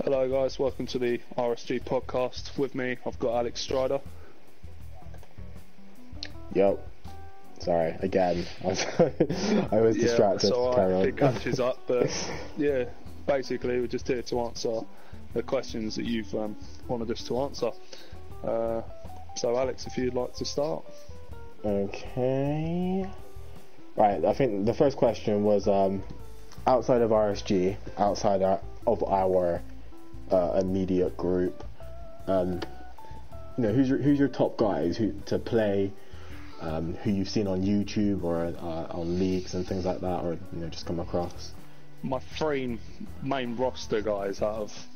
Hello guys, welcome to the RSG podcast. With me, I've got Alex Stryder. Yo. Sorry, again. I was distracted. Yeah, so Carry on. it catches up, but yeah, basically we're just here to answer the questions that you've wanted us to answer. So Alex, if you'd like to start. Okay. Right, I think the first question was outside of RSG, outside of our immediate group, who's your top guys to play, who you've seen on YouTube or on leagues and things like that, or just come across? My three main roster guys out of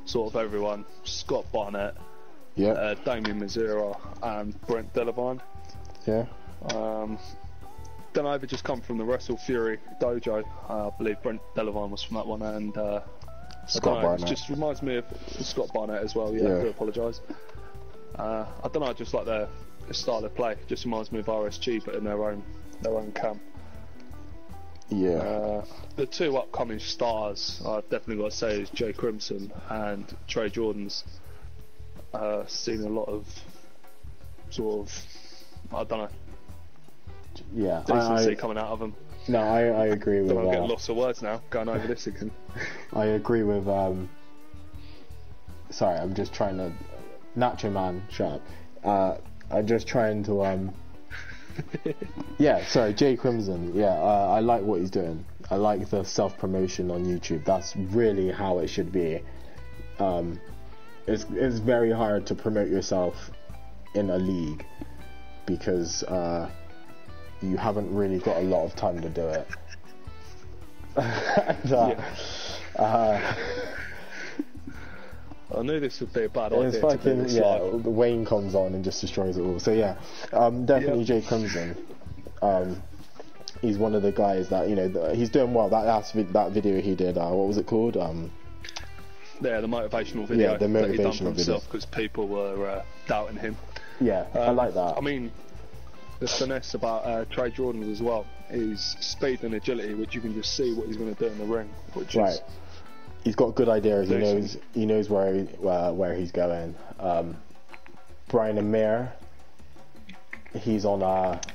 sort of everyone: Scott Barnett, Damien Mazzira, and Brent Delavine. Yeah. Don't know if it just come from the Wrestle Fury dojo. I believe Brent Delavine was from that one, and Scott Barnett. it just reminds me of Scott Barnett as well. Yeah. I do apologise. I don't know, I just like their style of play. Just reminds me of RSG, but in their own camp. Yeah. The two upcoming stars I've definitely got to say is Jay Crimson and Trey Jordan's. Seen a lot of sort of, I don't know, decency coming out of them. No, I agree with that. I'm getting lots of words now, going over this again. I agree with, sorry, I'm just trying to, Nacho Man, shut up. I'm just trying to, Jay Crimson, I like what he's doing. I like the self-promotion on YouTube. That's really how it should be. It's very hard to promote yourself in a league because you haven't really got a lot of time to do it. I knew this would be a bad idea. It's fucking, Wayne comes on and just destroys it all. So definitely Jay Crimson. He's one of the guys that he's doing well. That video he did. What was it called? The motivational video. Yeah, the motivational that he done for himself video. because people were doubting him. Yeah, I like that. I mean, the finesse about Trey Jordan as well is speed and agility, which you can just see what he's going to do in the ring. Which is he's got good ideas. He knows where he's going. Brian Amir, he's on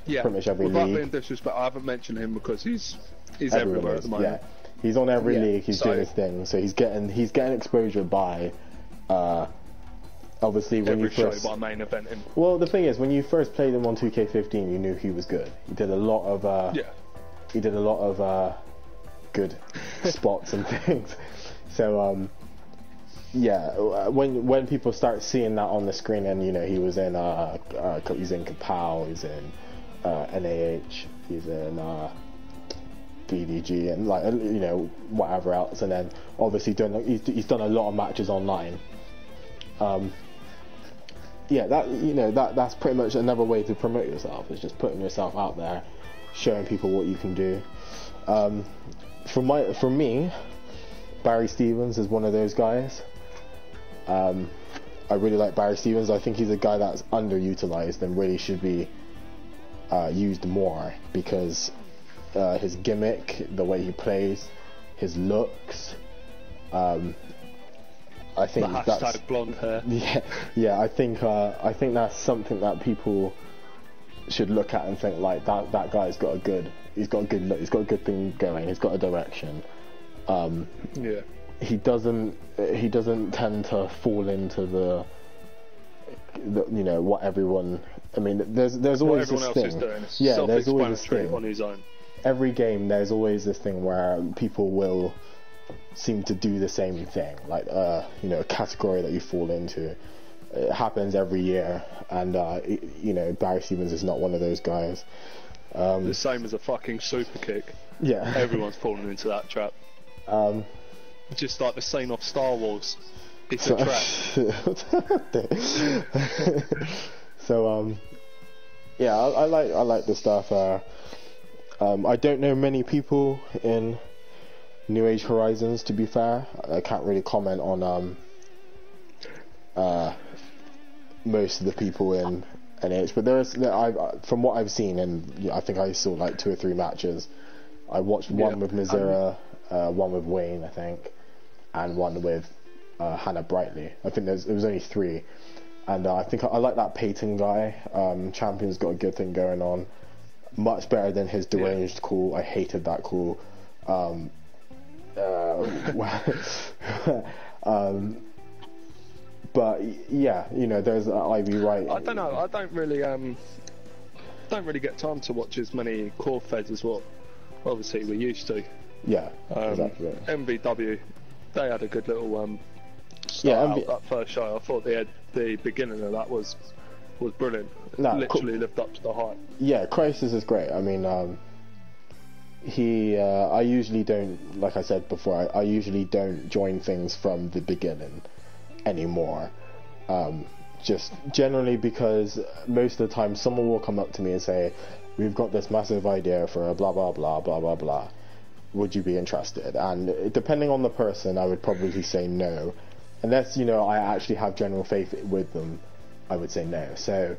pretty much every league. Without being disrespectful, I haven't mentioned him because he's everywhere at the moment. Yeah. He's on every league. He's doing his thing. So he's getting exposure by. Obviously, when you first by main eventing. Well, the thing is, when you first played him on 2K15, you knew he was good. He did a lot of good spots and things. So when people start seeing that on the screen, and he was in he's in Kapow, he's in NAH, he's in BDG, and whatever else, and then obviously he's done a lot of matches online. That's pretty much another way to promote yourself. Is just putting yourself out there, showing people what you can do. For me, Barry Stevens is one of those guys. I really like Barry Stevens. I think he's a guy that's underutilized and really should be used more because his gimmick, the way he plays, his looks. I think the hashtag blonde hair. Yeah. I think that's something that people should look at and think like that guy's got a good look. He's got a good thing going. He's got a direction. He doesn't tend to fall into the what everyone. I mean, there's always this thing. There's always this thing on his own. Every game, there's always this thing where people will seem to do the same thing, like a category that you fall into. It happens every year, and Barry Stevens is not one of those guys. The same as a fucking super kick. Yeah, everyone's fallen into that trap. Just like the scene off Star Wars, it's a trap. So I like the stuff. I don't know many people in New Age Horizons, to be fair. I can't really comment on most of the people in NH, but from what I've seen, and I think I saw like 2 or 3 matches. I watched one with Mazzira, one with Wayne, I think, and one with Hannah Brightly. I think there was only 3, and I think I like that Peyton guy. Champion's got a good thing going on, much better than his deranged call. I hated that call. But yeah, you know, there's Ivy Wright. I don't know. I don't really get time to watch as many core feds as what obviously we're used to. Yeah, exactly. MVW, they had a good little start out that first show. I thought the beginning of that was brilliant. Literally lived up to the hype. Yeah, Crisis is great. I mean, I usually don't, like I said before, I usually don't join things from the beginning anymore. Just generally because most of the time someone will come up to me and say, we've got this massive idea for a blah blah blah blah blah blah, would you be interested? And depending on the person, I would probably say no, unless, you know, I actually have general faith with them. I would say no. So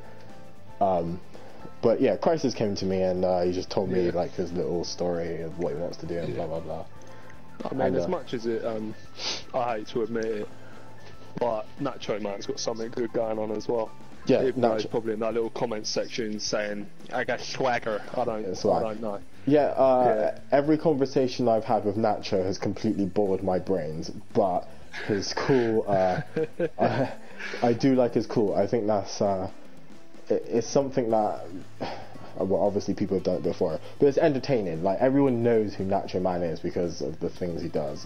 but yeah, Crisis came to me and he just told me like his little story of what he wants to do and blah blah blah. I mean, as much as it I hate to admit it, but Nacho Man's got something good going on as well. Yeah, Nacho probably in that little comment section saying, "I got swagger." I don't know. Yeah, every conversation I've had with Nacho has completely bored my brains, but his cool. I do like his cool. I think that's it's something that. Well, obviously people have done it before, but it's entertaining. Like, everyone knows who Nacho Man is because of the things he does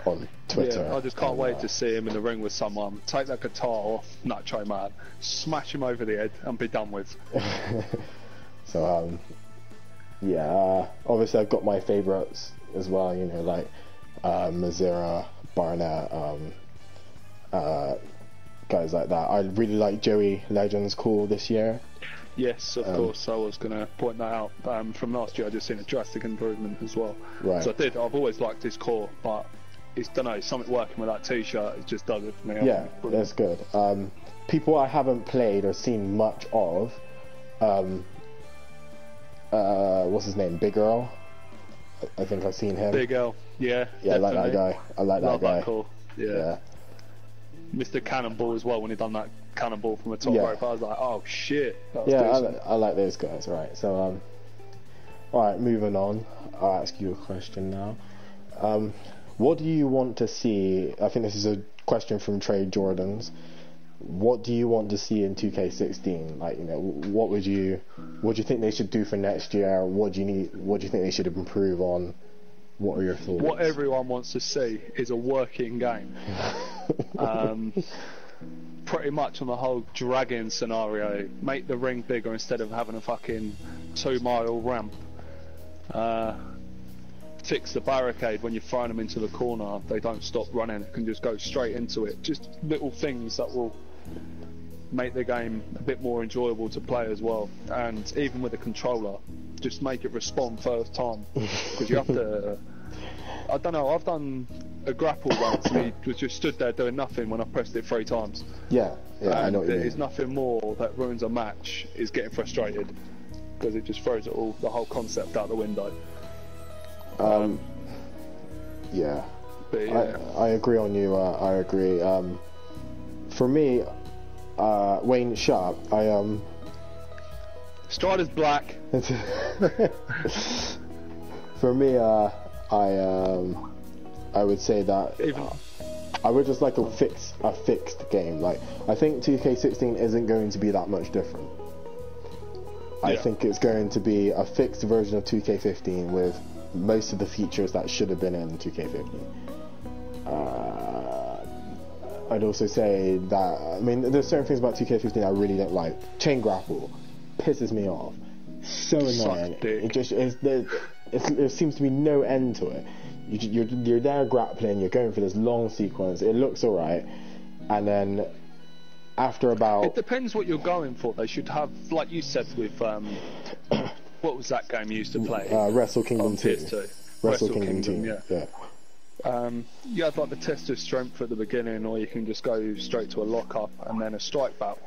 on Twitter. Yeah, I just can't wait to see him in the ring with someone, take that guitar off Nacho Man, smash him over the head and be done with. So yeah, obviously I've got my favourites as well, you know, like Mazera, Barnett, guys like that. I really like Joey Legend's call this year. Yes, of course. I was going to point that out. From last year, I just seen a drastic improvement as well. Right. So I've always liked his core, but it's, don't know, something working with that T-shirt, it just does it for me. Yeah, that's good. People I haven't played or seen much of, what's his name? Big Earl. I think I've seen him. Big Earl, yeah. Yeah, I like that guy. I like that guy. That call. Yeah. Mr. Cannonball as well, when he done that cannonball from the top rope, I was like, oh shit. I like those guys. Right, so alright, moving on. I'll ask you a question now. What do you want to see? I think this is a question from Trey Jordans. What do you want to see in 2K16? Like, you know, what do you think they should do for next year? What do you think they should improve on? What are your thoughts? What everyone wants to see is a working game. Pretty much on the whole dragging scenario. Make the ring bigger instead of having a fucking 2-mile ramp. Fix the barricade when you're throwing them into the corner. They don't stop running. It can just go straight into it. Just little things that will make the game a bit more enjoyable to play as well. And even with the controller, just make it respond first time, because you have to. I don't know. I've done a grapple once, and he was just stood there doing nothing when I pressed it 3 times. Yeah, I know what you mean. There's nothing more that ruins a match is getting frustrated, because it just throws the whole concept out the window. Yeah. But yeah. I agree on you. I agree. For me, Wayne, shut up. Stryder's black. For me, I would say that I would just like a fixed game. Like, I think 2K16 isn't going to be that much different. I think it's going to be a fixed version of 2K15 with most of the features that should have been in 2K15. I'd also say that, I mean, there's certain things about 2K15 I really don't like. Chain grapple pisses me off. So annoying. It just there seems to be no end to it. You're there grappling, you're going for this long sequence, it looks alright, and then after about... It depends what you're going for. They should have, like you said with, what was that game you used to play? Wrestle Kingdom 2. PS2. Wrestle Kingdom 2, yeah. You have like the test of strength at the beginning, or you can just go straight to a lock-up and then a strike battle.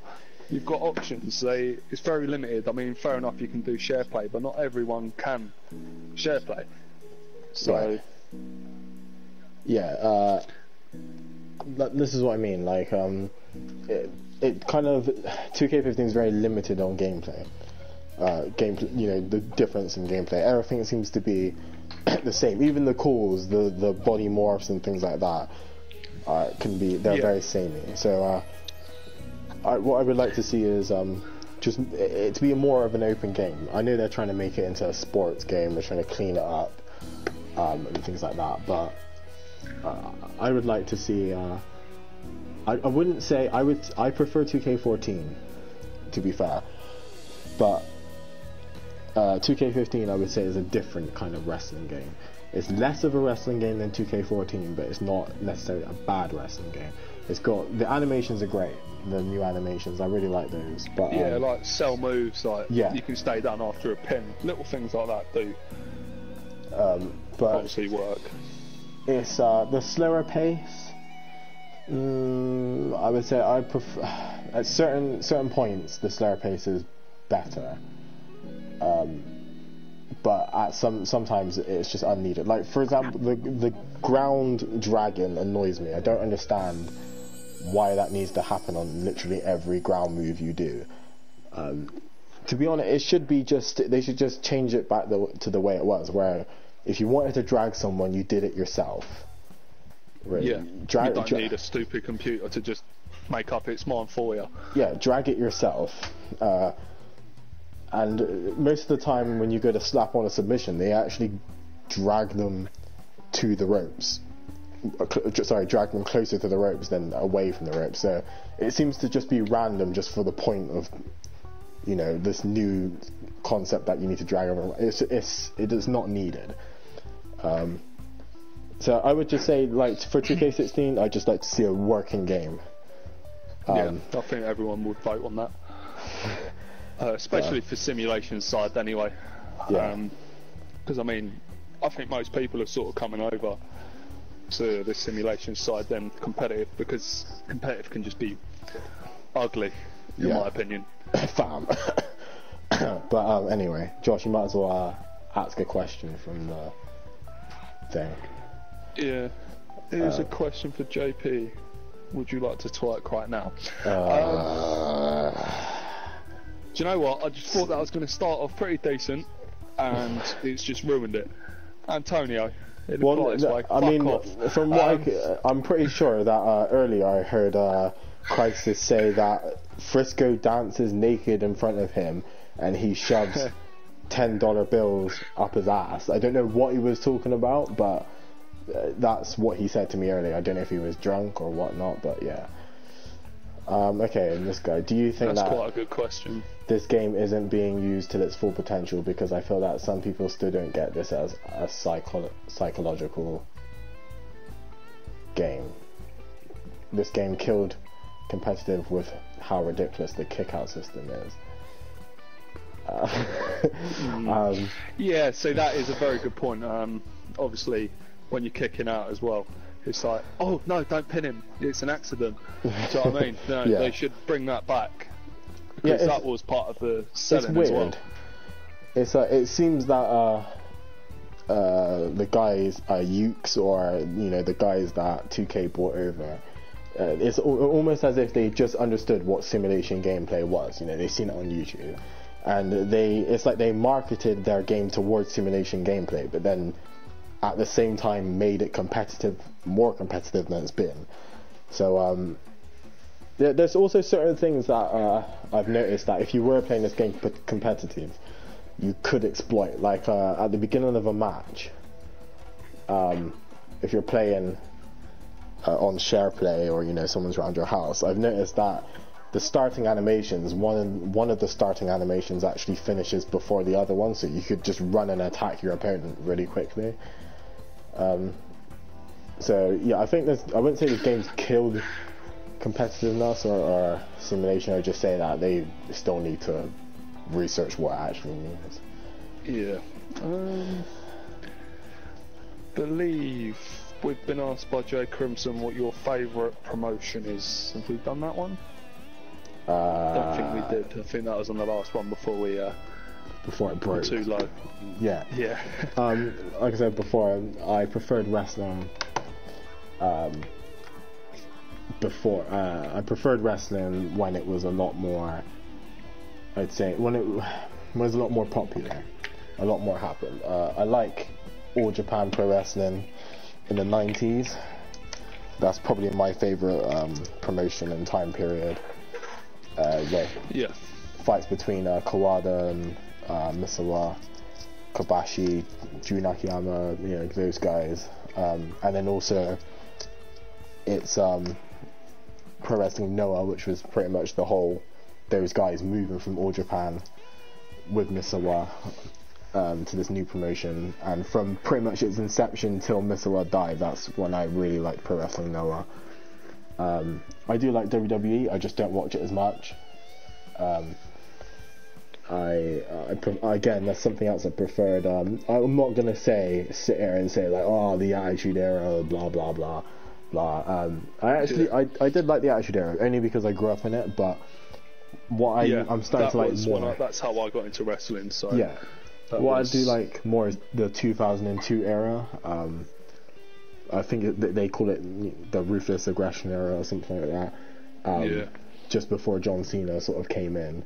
You've got options. It's very limited. I mean, fair enough, you can do share play, but not everyone can share play. So... Right. Yeah, this is what I mean. Like, it kind of 2K15 is very limited on gameplay. Gameplay, you know, the difference in gameplay. Everything seems to be the same. Even the calls, the body morphs and things like that, they're very samey. So, what I would like to see is just it to be more of an open game. I know they're trying to make it into a sports game. They're trying to clean it up and things like that. But I would like to see. I wouldn't say I prefer 2K14, to be fair, but 2K15 I would say is a different kind of wrestling game. It's less of a wrestling game than 2K14, but it's not necessarily a bad wrestling game. It's got, the animations are great, the new animations, I really like those. But yeah, like sell moves, like you can stay down after a pin, little things like that do but obviously work. It's the slower pace. I would say I prefer at certain points the slower pace is better. But at sometimes it's just unneeded. Like, for example, the ground dragon annoys me. I don't understand why that needs to happen on literally every ground move you do. To be honest, it should be they should just change it back to the way it was, where if you wanted to drag someone, you did it yourself. Really. Yeah, you don't need a stupid computer to just make up its mind for you. Yeah, drag it yourself. And most of the time when you go to slap on a submission, they actually drag them to the ropes. Sorry, drag them closer to the ropes than away from the ropes. So it seems to just be random, just for the point of, you know, this new concept that you need to drag everyone. It is not needed. So I would just say, like, for 2K16, I'd just like to see a working game. Yeah, I think everyone would vote on that. Especially for simulation side anyway. Because I mean, I think most people are sort of coming over to the simulation side than competitive, because competitive can just be ugly, in my opinion. Fam. But anyway, Josh, you might as well ask a question from the thing. Yeah, here's a question for JP. Would you like to twerk right now? Do you know what? I just thought that was going to start off pretty decent, and it's just ruined it. Antonio, it looks like this way. I mean, off. From what I'm pretty sure that earlier I heard Crisis say that Frisco dances naked in front of him, and he shoves $10 bills up his ass. I don't know what he was talking about, but that's what he said to me earlier. I don't know if he was drunk or whatnot, but yeah. Okay, and this guy, do you think that's quite a good question? This game isn't being used to its full potential, because I feel that some people still don't get this as a psychological game. This game killed competitive with how ridiculous the kick-out system is. Yeah, so that is a very good point. Obviously, when you're kicking out as well, it's like, oh no, don't pin him, it's an accident. Do you know what I mean? No, they should bring that back, because that was part of the selling as well. It's it seems that the guys Ukes, or you know, the guys that 2K brought over, it's almost as if they just understood what simulation gameplay was. You know, they've seen it on YouTube, and it's like they marketed their game towards simulation gameplay, but then at the same time made it more competitive than it's been. So there's also certain things that I've noticed that if you were playing this game competitive, you could exploit. Like at the beginning of a match, if you're playing on share play, or you know, someone's around your house, I've noticed that the starting animations, one of the starting animations actually finishes before the other one, so you could just run and attack your opponent really quickly. So yeah, I think I wouldn't say this game's killed competitiveness or simulation. I would just say that they still need to research what it actually means. Yeah. Believe we've been asked by Jay Crimson what your favourite promotion is. Have we done that one? I don't think we did. I think that was on the last one before it broke. Too low. Yeah. Like I said before, I preferred wrestling before. I preferred wrestling when it was a lot more. I'd say when it was a lot more popular, a lot more happened. I like All Japan Pro Wrestling in the 90s. That's probably my favorite promotion and time period. Fights between Kawada and Misawa, Kobashi, Jun Akiyama, those guys. And then also it's Pro Wrestling Noah, which was pretty much those guys moving from All Japan with Misawa to this new promotion, and from pretty much its inception till Misawa died, that's when I really liked Pro Wrestling Noah. I do like WWE, I just don't watch it as much. Again, that's something else I preferred. I'm not gonna sit here and say like, oh, the Attitude Era, blah blah blah blah. I did like the Attitude Era only because I grew up in it, but I'm starting to like more. That's how I got into wrestling. So yeah, I do like more is the 2002 era. I think they call it the Ruthless Aggression Era or something like that. Just before John Cena sort of came in.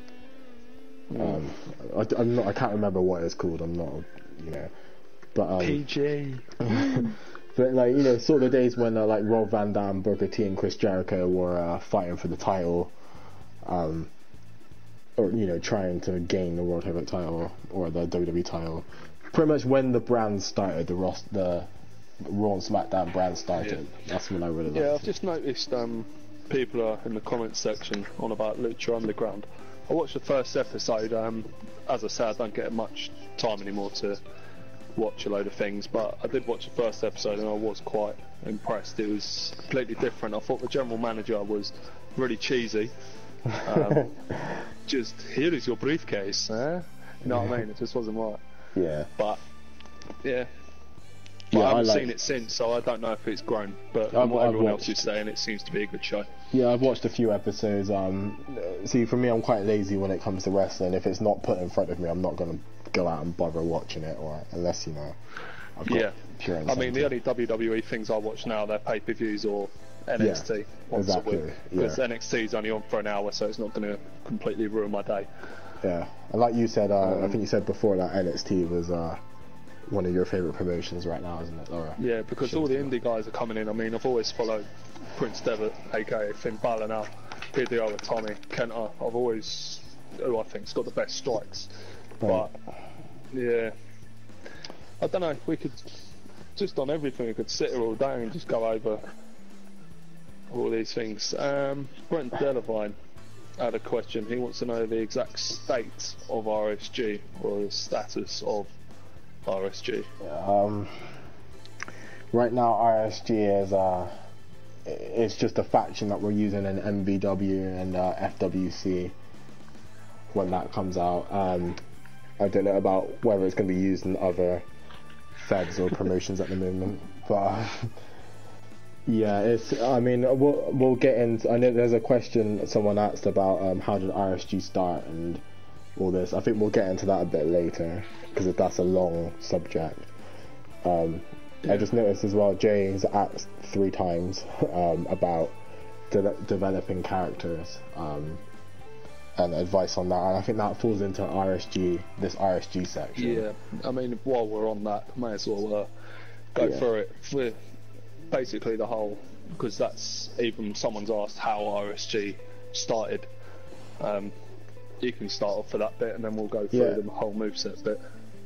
I can't remember what it's called. I'm not, but PG. But like sort of the days when like Rob Van Dam, Booker T, and Chris Jericho were fighting for the title, or trying to gain the World Heavyweight title or the WWE title. Pretty much when the brand started, the Raw and SmackDown brand started. That's when I really liked it. I've just noticed people are in the comments section on about Lucha Underground. I watched the first episode. As I said, I don't get much time anymore to watch a load of things, but I did watch the first episode and I was quite impressed. It was completely different. I thought the general manager was really cheesy. Just, here is your briefcase, eh? You know what I mean? It just wasn't right. Yeah. But, yeah. But I haven't seen it since, so I don't know if it's grown. But from what everyone else is saying, it seems to be a good show. Yeah, I've watched a few episodes. See, for me, I'm quite lazy when it comes to wrestling. If it's not put in front of me, I'm not going to go out and bother watching it, unless, I've got pure incentive. I mean, the only WWE things I watch now, they're pay-per-views or NXT once a week. Because NXT is only on for an hour, so it's not going to completely ruin my day. Yeah, and like you said, I think you said before that NXT was one of your favourite promotions right now, isn't it, Laura? Yeah, because all the indie guys are coming in. I mean, I've always followed Prince Devitt, aka Finn Balor now, PDO with Tommy, Kenta. I've always, who I think's got the best strikes. Right. But, yeah, I don't know, we could, just on everything, we could sit here all day and just go over all these things. Brent Delavine had a question. He wants to know the exact state of RSG, or the status of RSG. Right now RSG is just a faction that we're using in MVW and FWC when that comes out. I don't know about whether it's going to be used in other feds or promotions at the moment, but yeah, I mean, we'll get into. I know there's a question someone asked about how did RSG start and all this. I think we'll get into that a bit later because that's a long subject. I just noticed as well, Jay's asked 3 times about developing characters and advice on that, and I think that falls into this RSG section. Yeah, I mean, while we're on that, may as well go through it for basically the whole, because that's, even someone's asked how RSG started. You can start off for that bit and then we'll go through the whole moveset bit.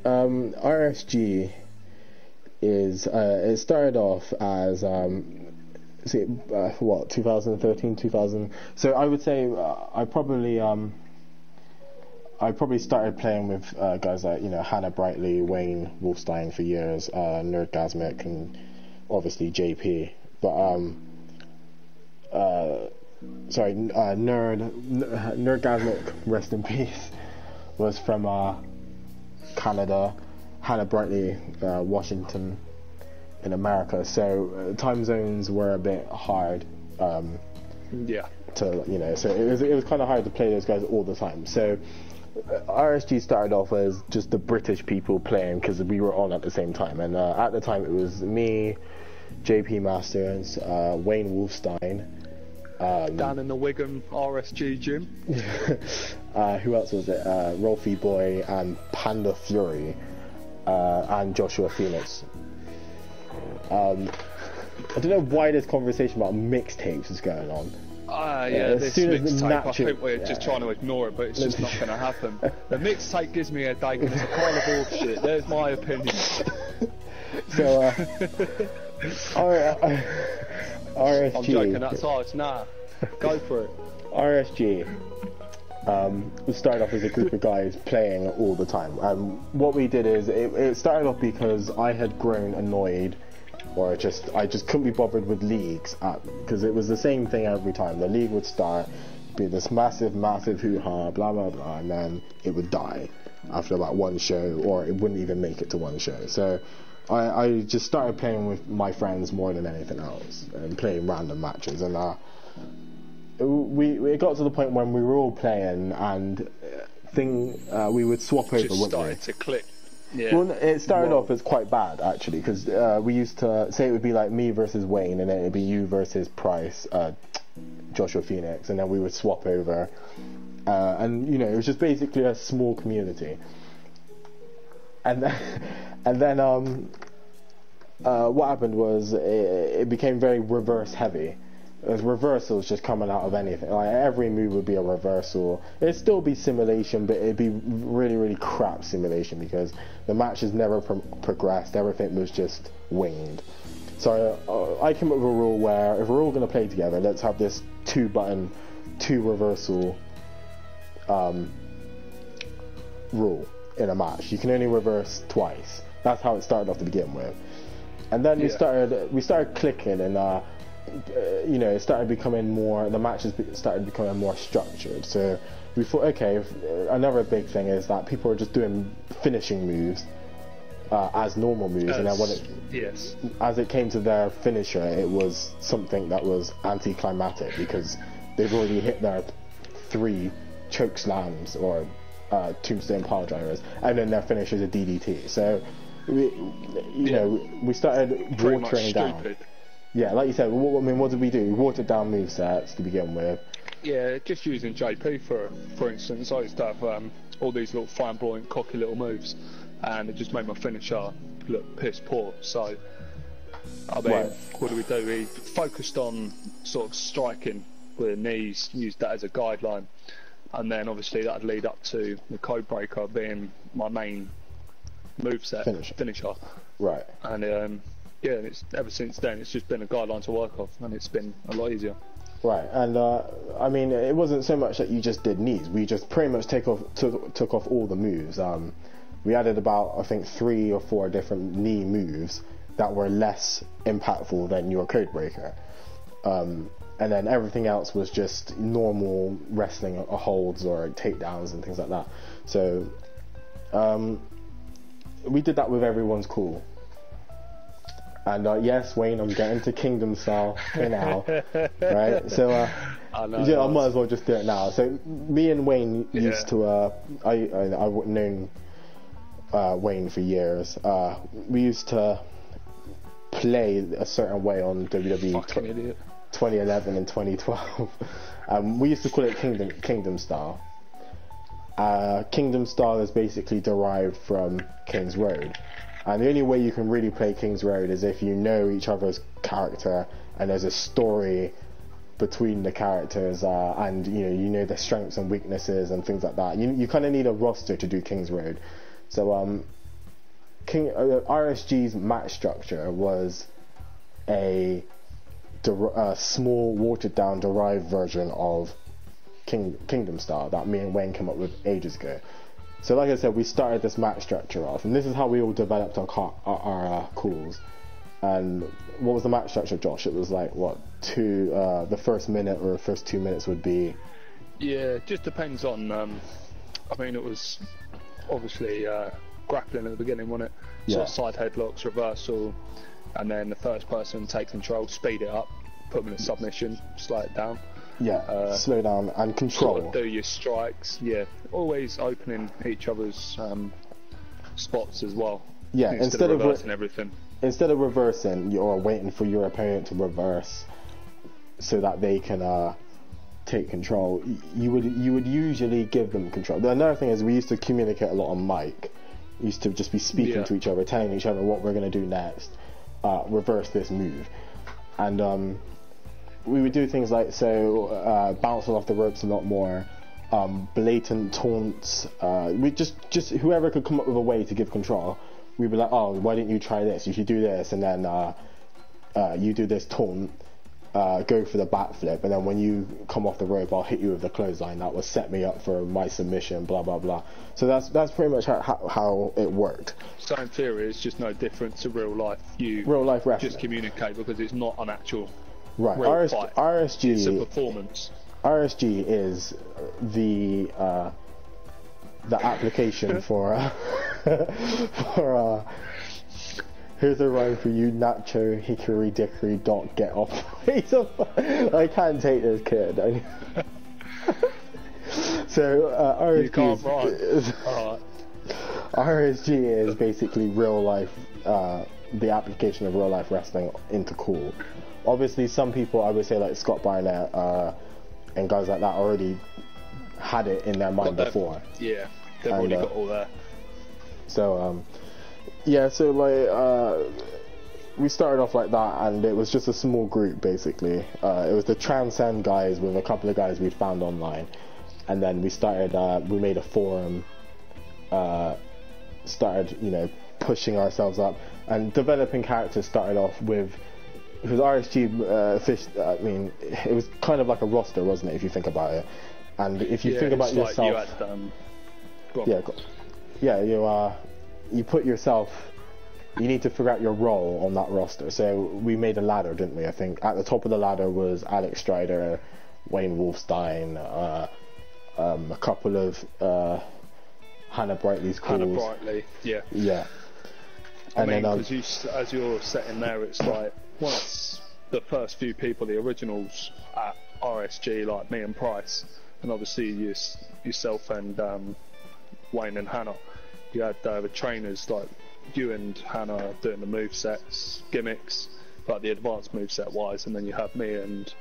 RSG is it started off as 2013, 2000. So I would say I probably started playing with guys like Hannah Brightly, Wayne Wolfstein for years, Nerdgasmic, and obviously JP. But Nerdgasmic, rest in peace, was from Canada. Hannah Brightly, Washington in America. So time zones were a bit hard. So it was kind of hard to play those guys all the time. So RSG started off as just the British people playing because we were on at the same time, and at the time it was me, JP Masters, Wayne Wolfstein, Down in the Wigan RSG gym. Who else was it? Rolfie Boy and Panda Fury and Joshua Phoenix. I don't know why this conversation about mixtapes is going on. This mixtape, I think we're just trying to ignore it, but it's just not going to happen. The mixtape gives me a headache and it's a pile of bullshit. There's my opinion. So, RSG. I'm joking, that's ours. Nah, go for it. RSG. We started off as a group of guys playing all the time. What we did is, it started off because I had grown annoyed, or I just couldn't be bothered with leagues, because it was the same thing every time. The league would start, be this massive hoo-ha, blah blah blah, and then it would die after about one show, or it wouldn't even make it to one show. So I just started playing with my friends more than anything else, and playing random matches, and it got to the point when we were all playing, and we would swap over. Just started to click. Yeah. Well, it started off as quite bad actually, because we used to say it would be like me versus Wayne, and then it'd be you versus Price, Joshua Phoenix, and then we would swap over, and it was just basically a small community. And then what happened was it became very reverse heavy. There's reversals just coming out of anything. Like every move would be a reversal. It'd still be simulation, but it'd be really, really crap simulation, because the matches never progressed. Everything was just winged. So I came up with a rule where if we're all going to play together, let's have this 2-button, 2 reversal rule in a match. You can only reverse twice. That's how it started off to begin with. And then we started clicking, and it started becoming more. The matches started becoming more structured. So we thought, okay, another big thing is that people are just doing finishing moves as normal moves, and then as it came to their finisher, it was something that was anticlimactic, because they've already hit their 3 choke slams or tombstone pile drivers, and then their finish is a DDT. So we started watering down. Yeah, like you said, what did we do? We watered down movesets to begin with. Yeah, just using JP for instance, I used to have all these little flamboyant, cocky little moves, and it just made my finisher look piss poor. So, I mean, what do? We focused on sort of striking with the knees, used that as a guideline, and then obviously that'd lead up to the code breaker being my main moveset finisher. Right. And it's ever since then it's just been a guideline to work off, and it's been a lot easier. Right, and I mean, it wasn't so much that you just did knees. We just pretty much took off all the moves. We added about, I think, 3 or 4 different knee moves that were less impactful than your code breaker, and then everything else was just normal wrestling holds or takedowns and things like that. So we did that with everyone's cool. And yes, Wayne, I'm getting to Kingdom style now, right? So I might as well just do it now. So me and Wayne used to, I've known Wayne for years. We used to play a certain way on WWE 2011 and 2012. We used to call it Kingdom style. Kingdom style is basically derived from King's Road. And the only way you can really play King's Road is if you know each other's character, and there's a story between the characters, and you know their strengths and weaknesses and things like that. You kind of need a roster to do King's Road. So RSG's match structure was a small, watered down, derived version of Kingdom Style that me and Wayne came up with ages ago. So like I said, we started this match structure off, and this is how we all developed our calls. And what was the match structure, Josh? It was like, the first minute or the first 2 minutes would be... Yeah, it just depends on... I mean, it was obviously grappling at the beginning, wasn't it? Sort of side headlocks, reversal, and then the first person take control, speed it up, put them in a submission, slow it down. Yeah, slow down and control. Sort of do your strikes, always opening each other's spots as well. Yeah, instead of reversing everything. Instead of reversing, you're waiting for your opponent to reverse so that they can take control. You would usually give them control. Another thing is we used to communicate a lot on mic. We used to just be speaking to each other, telling each other what we're going to do next, reverse this move, and we would do things like bouncing off the ropes a lot more, blatant taunts. We just whoever could come up with a way to give control, we'd be like, oh, why didn't you try this? You should do this, and then you do this taunt. Go for the backflip, and then when you come off the rope, I'll hit you with the clothesline. That will set me up for my submission. Blah blah blah. So that's pretty much how it worked. So in theory, it's just no different to real life. Real life wrestling. Just communicate because it's not an actual real fight. RSG. It's a performance. RSG is the application for here's a rhyme for you, Nacho Hickory Dickory Doc, get off. I can't take this kid. So RSG is basically real life, the application of real life wrestling into cool. Obviously, some people, I would say like Scott Barnett and guys like that, already had it in their mind before. Yeah, they've already got all that. So so like we started off like that, and it was just a small group basically. It was the Transcend guys with a couple of guys we'd found online, and then we started. We made a forum. Started, pushing ourselves up and developing characters. Started off with, because RSG fish. I mean, it was kind of like a roster, wasn't it? If you think about it, and if you think about yourself, you put yourself. You need to figure out your role on that roster. So we made a ladder, didn't we? I think at the top of the ladder was Alex Stryder, Wayne Wolfstein, a couple of Hannah Brightly's calls. Hannah Brightly, yeah. Yeah. I mean, because as you're sitting there, it's like once the first few people, the originals at RSG, like me and Price, and obviously yourself and Wayne and Hannah. You had the trainers like you and Hannah doing the movesets, gimmicks, like the advanced moveset wise, and then you have me and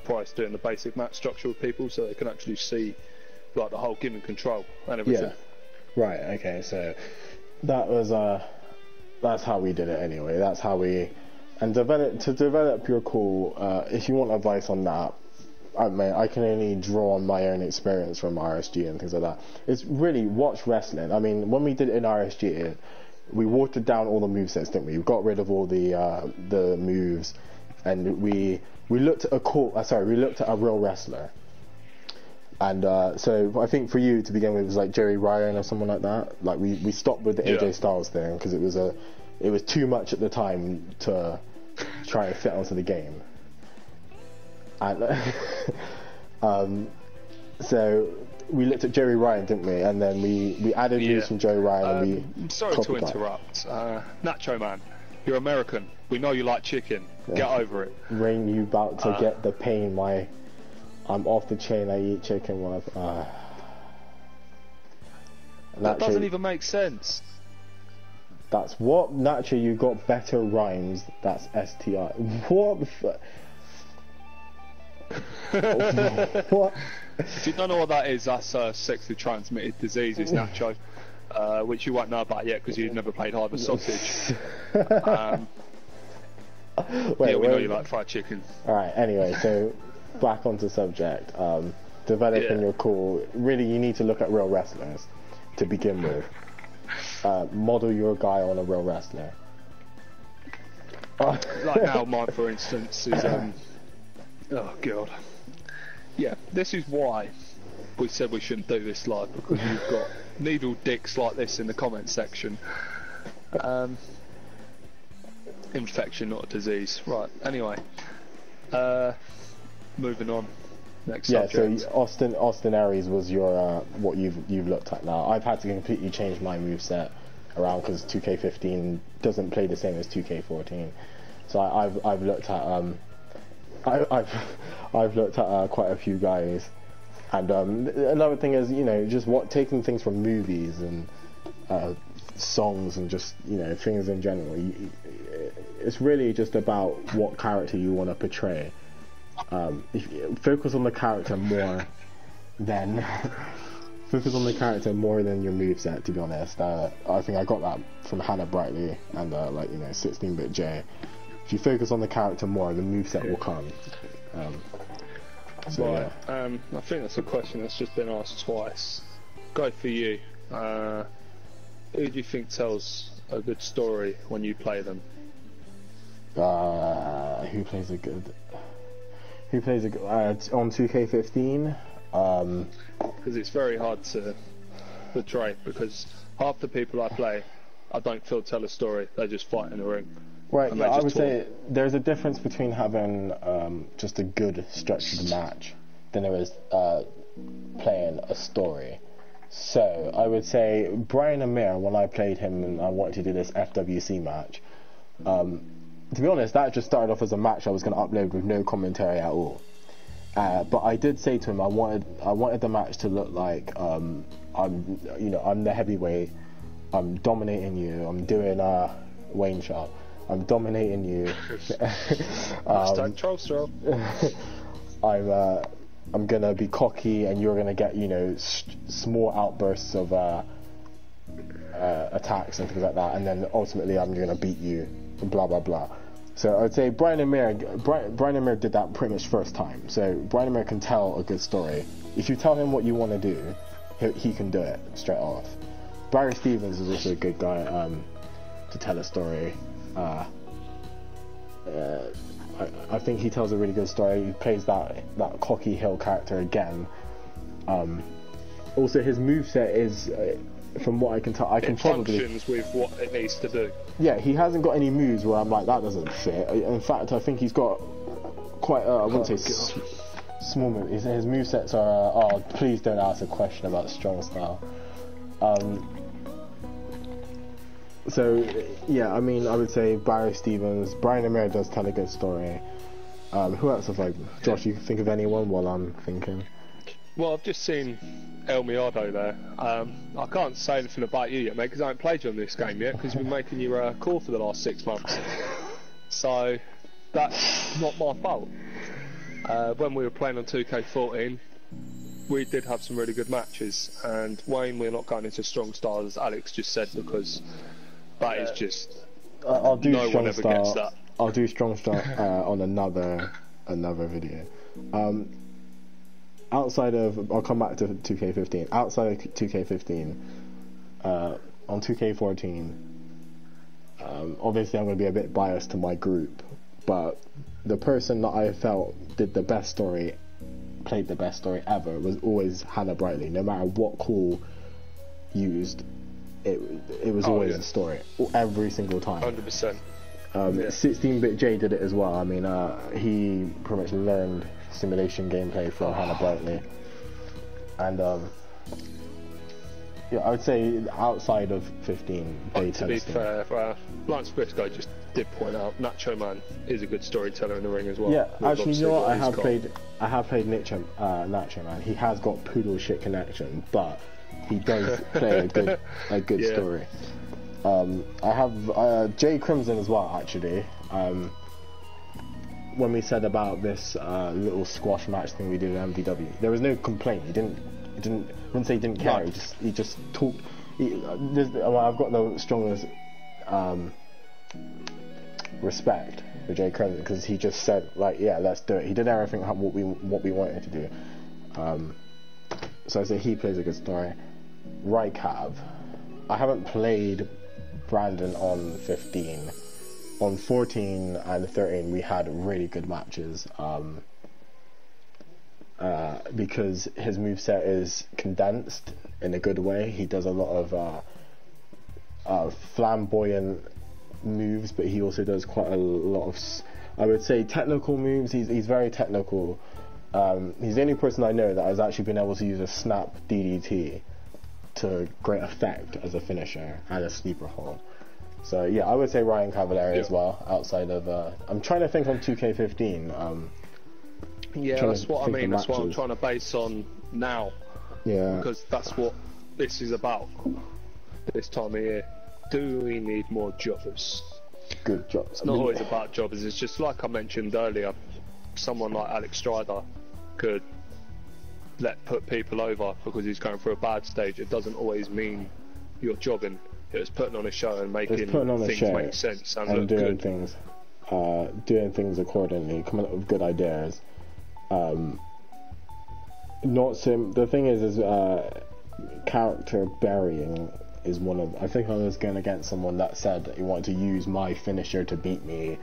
Price doing the basic match structure with people, so they can actually see like the whole gimmick control and everything. Yeah. Right. Okay. So that was that's how we did it anyway. That's how we develop your call. If you want advice on that, I can only draw on my own experience from RSG and things like that. It's really watch wrestling. I mean, when we did it in RSG, we watered down all the movesets, didn't we? We got rid of all the moves, and we looked at we looked at a real wrestler. And so I think for you to begin with, it was like Jerry Ryan or someone like that. Like we stopped with the AJ Styles thing because it was too much at the time to try and fit onto the game. And so we looked at Jerry Ryan, didn't we? And then we added moves from Jerry Ryan. And sorry to interrupt, Nacho Man. You're American. We know you like chicken. Get over it. Rain, you about to get the pain. I'm off the chain. I eat chicken. That doesn't even make sense. That's what Nacho. You got better rhymes. That's STI. What? What? If you don't know what that is, that's sexually transmitted diseases, Nacho, which you won't know about yet because you've never played Hyper Sausage. We know you like fried chicken. Alright, anyway, so back onto subject. Developing your call. Really, you need to look at real wrestlers to begin with. Model your guy on a real wrestler. Like now, mine, for instance, is... oh god. Yeah, this is why we said we shouldn't do this live, because you've got needle dicks like this in the comment section. Infection, not a disease. Right, anyway. Moving on. Next subject. So Austin Aries was your what you've looked at now. I've had to completely change my moveset around because 2K15 doesn't play the same as 2K14. So I've looked at I've looked at quite a few guys, and another thing is just taking things from movies and songs and just things in general. It's really just about what character you want to portray, If you focus on the character more than focus on the character more than your moveset, to be honest. I think I got that from Hannah Brightly and 16-bit J. If you focus on the character more, the moveset will come. Right. I think that's a question that's just been asked twice. Go for you. Who do you think tells a good story when you play them? Who plays a good on 2K15? Because it's very hard to portray, because half the people I play, I don't feel tell a story, they just fight in the ring. Right, yeah, I would say there's a difference between having just a good structured match than there is playing a story. So I would say Brian Amir, when I played him and I wanted to do this FWC match, to be honest, that just started off as a match I was going to upload with no commentary at all. But I did say to him I wanted the match to look like I'm the heavyweight, I'm dominating you, I'm doing Wayne Shaw, I'm dominating you. I'm gonna be cocky and you're gonna get small outbursts of attacks and things like that, and then ultimately I'm gonna beat you, blah blah blah. So I'd say Brian Amir did that pretty much first time. So Brian Amir can tell a good story. If you tell him what you want to do, he can do it straight off. Barry Stevens is also a good guy to tell a story. I think he tells a really good story. He plays that cocky hill character again. Also, his moveset is, from what I can tell, it functions with what it needs to do. Yeah, he hasn't got any moves where I'm like, that doesn't fit. In fact, I think he's got quite, I wouldn't say small moves. His movesets are, please don't ask a question about strong style. So, yeah, I mean, I would say Barry Stevens, Brian Amir does tell a good story. Who else have Josh, you can think of anyone while I'm thinking? Well, I've just seen El Miado there. I can't say anything about you yet, mate, because I haven't played you on this game yet, because we've been making you call for the last 6 months. So, that's not my fault. When we were playing on 2K14, we did have some really good matches, and Wayne, we're not going into strong style, as Alex just said, because that is just... I'll do no strong one ever style. gets that. I'll do strong style on another video. Outside of, I'll come back to 2K15. Outside of 2K15, on 2K14, obviously I'm going to be a bit biased to my group, but the person that I felt did the best story, played the best story ever, was always Hannah Brightly. No matter what call used, it was always a story, every single time. 100%. 16-bit J did it as well. I mean, he pretty much learned simulation gameplay from Hannah Brightly, and yeah, I would say outside of 15, they to be fair, Lance Briscoe just did point out Nacho Man is a good storyteller in the ring as well. Yeah, actually, you know what? I have played Nacho Man. He has got poodle shit connection, but he does play a good story. I have Jay Crimson as well, actually. When we said about this little squash match thing we did at MVW, there was no complaint. He wouldn't say he didn't care. No. He just talked. I've got the strongest respect for Jay Crimson, because he just said, like, yeah, let's do it. He did everything what we wanted to do. So I say he plays a good story. Rycav, I haven't played Brandon on 15. On 14 and 13 we had really good matches, because his moveset is condensed in a good way. He does a lot of flamboyant moves, but he also does quite a lot of, I would say, technical moves. He's very technical. He's the only person I know that has actually been able to use a snap DDT to great effect as a finisher and a sleeper hold. So yeah, I would say Ryan Cavallari as well, outside of I'm trying to think on 2K15. Yeah, that's what I mean, that's what I'm trying to base on now. Yeah. Because that's what this is about this time of year. Do we need more jobbers? Good jobs. It's not always about jobbers, it's just like I mentioned earlier. someone like Alex Stryder could put people over because he's going through a bad stage, it doesn't always mean you're jobbing. It's putting on a show and making things make sense and look doing good. Doing things accordingly, coming up with good ideas. The thing is character burying is one of. I think I was going against someone that said that he wanted to use my finisher to beat me,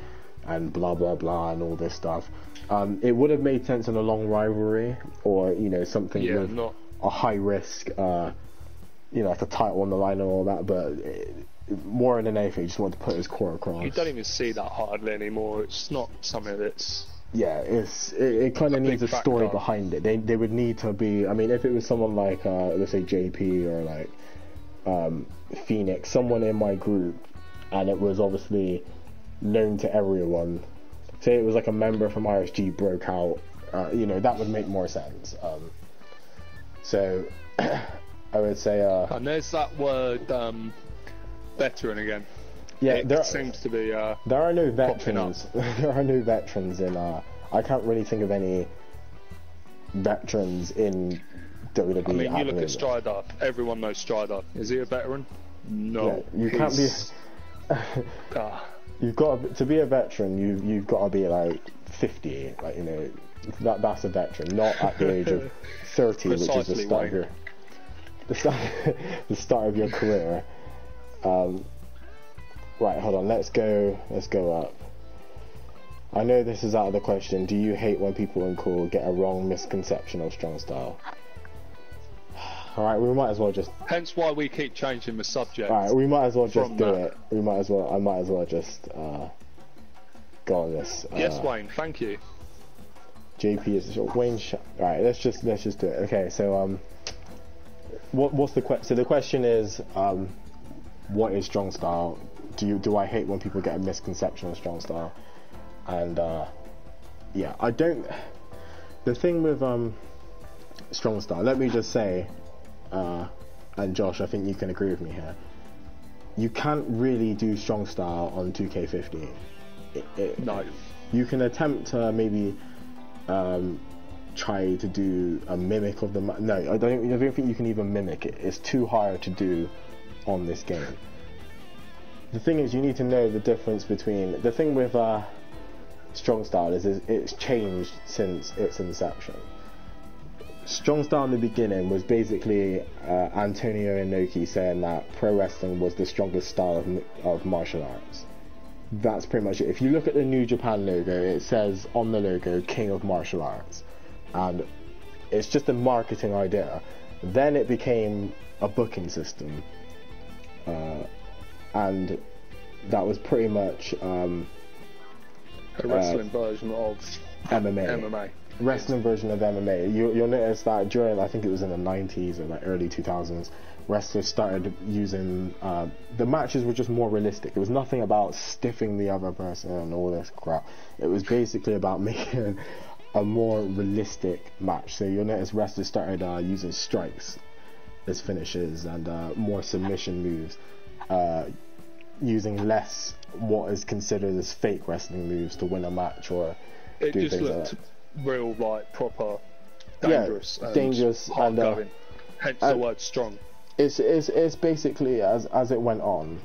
and blah blah blah and all this stuff. It would have made sense in a long rivalry, or something with a high risk, like a title on the line and all that. But more than anything, he just wanted to put his core across. You don't even see that hardly anymore. It's not something that's. Yeah, it kind of needs a story behind it. They would need to be. I mean, if it was someone like let's say JP or like Phoenix, someone in my group, and it was obviously known to everyone. Say it was like a member from RSG broke out, that would make more sense. So I would say. And there's that word, veteran again. Yeah, there seems to be. There are no veterans. There are no veterans in. I can't really think of any veterans in WWE. I mean, you look at Stryder. Everyone knows Stryder. Is he a veteran? No. Yeah, you can't be. You've got to be a veteran. You've got to be like 50. Like that's a veteran. Not at the age of 30, which is the start of your the start of your career. Right, hold on, let's go up. I know this is out of the question. Do you hate when people in Cool get a wrong misconception of strong style? Alright, we might as well just... Hence why we keep changing the subject. Alright, we might as well just do it. I might as well just go on this. Yes, Wayne, thank you. JP is... Wayne... Alright, let's just do it. Okay, so, what's the question? So the question is, what is strong style? Do I hate when people get a misconception of strong style? And yeah, I don't. The thing with strong style, let me just say, and Josh, I think you can agree with me here. You can't really do strong style on 2K50. No. You can attempt to maybe try to do a mimic of the. No, I don't think you can even mimic it. It's too hard to do on this game. The thing is, you need to know the difference between. The thing with strong style is it's changed since its inception. Strong style in the beginning was basically Antonio Inoki saying that pro wrestling was the strongest style of martial arts. That's pretty much it. If you look at the New Japan logo, it says on the logo King of Martial Arts, and it's just a marketing idea. Then it became a booking system, and that was pretty much a wrestling version of MMA. Wrestling version of MMA. You'll notice that during, I think it was in the 90s or like early 2000s, wrestlers started using the matches were just more realistic. It was nothing about stiffing the other person and all this crap. It was basically about making a more realistic match. So you'll notice wrestlers started using strikes as finishes and more submission moves, using less what is considered as fake wrestling moves to win a match or it do just things looked like that. Real, like, proper dangerous, yeah, dangerous hard going. Hence the word strong. It's basically as it went on.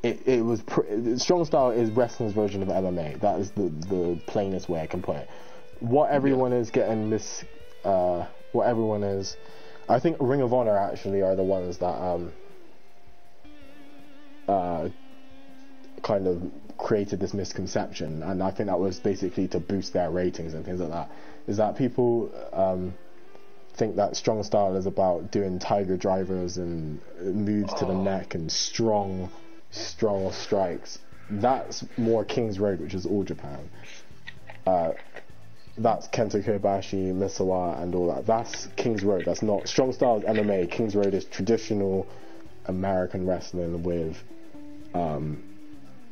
It was strong style is wrestling's version of MMA. That is the plainest way I can put it. What everyone is getting this, what everyone is, I think Ring of Honor actually are the ones that kind of created this misconception, and I think that was basically to boost their ratings and things like that. Is that people think that strong style is about doing tiger drivers and moves to the neck and strong strikes. That's more King's Road, which is All Japan. That's Kento Kobashi, Misawa and all that. That's King's Road. That's not strong style is MMA. King's Road is traditional American wrestling with